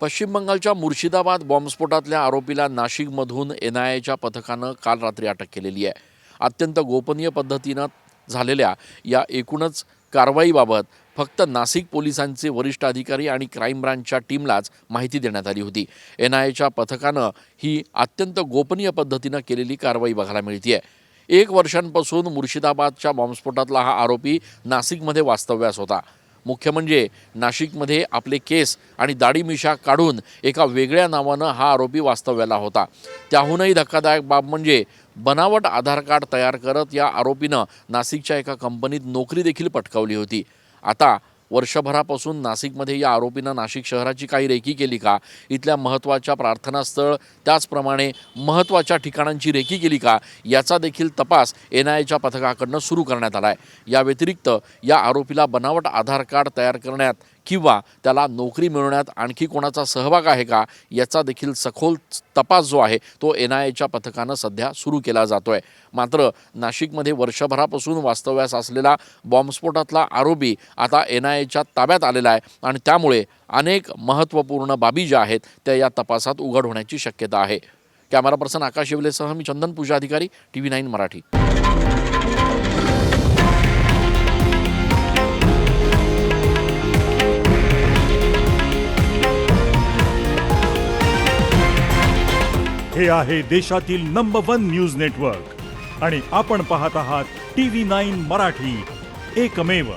पश्चिम बंगालच्या मुर्शिदाबाद बॉम्बस्फोटातल्या आरोपीला नाशिकमधून एनआयएच्या पथकानं काल रात्री अटक केलेली आहे. अत्यंत गोपनीय पद्धतीनं झालेल्या या एकूणच कारवाईबाबत फक्त नाशिक पोलिसांचे वरिष्ठ अधिकारी आणि क्राईम ब्रांचच्या टीमलाच माहिती देण्यात आली होती. एनआयएच्या पथकानं ही अत्यंत गोपनीय पद्धतीनं केलेली कारवाई बघायला मिळते. 1 वर्षांपासून मुर्शिदाबादच्या बॉम्बस्फोटातला हा आरोपी नाशिकमध्ये वास्तव्यास होता. मुख्य म्हणजे नाशिकमध्ये आपले केस आणि दाढी मिशा काढून एका वेगळ्या नावानं हा आरोपी वास्तव्याला होता. त्याहूनही धक्कादायक बाब म्हणजे बनावट आधार कार्ड तयार करत या आरोपीनं नाशिकच्या एका कंपनीत नोकरी देखील पटकावली होती. आता वर्षभरापासून नाशिकमध्ये या आरोपीनं नाशिक शहराची काही रेकी केली का, इथल्या महत्त्वाच्या प्रार्थनास्थळ त्याचप्रमाणे महत्त्वाच्या ठिकाणांची रेकी केली का, याचा देखील तपास एनआयएच्या पथकाकडनं सुरू करण्यात आला आहे. या व्यतिरिक्त या आरोपीला बनावट आधार कार्ड तयार करण्यात किंवा त्याला नोकरी मिळवण्यात आणखी कोणाचा सहभाग आहे का, याचा देखील सखोल तपास जो आहे तो एनआयएच्या पथकानं सध्या सुरू केला जातो आहे. मात्र नाशिकमध्ये वर्षभरापासून वास्तव्यास असलेला बॉम्बस्फोटातला आरोपी आता एनआयएच्या ताब्यात आलेला आहे आणि त्यामुळे अनेक महत्त्वपूर्ण बाबी ज्या आहेत त्या या तपासात उघड होण्याची शक्यता आहे. कॅमेरा पर्सन आकाश येवलेसह मी चंदन पूजा अधिकारी, TV9 मराठी. हे आहे देशातील नंबर 1 न्यूज नेटवर्क आणि आपण पाहत आहात TV9 मराठी, एकमेव.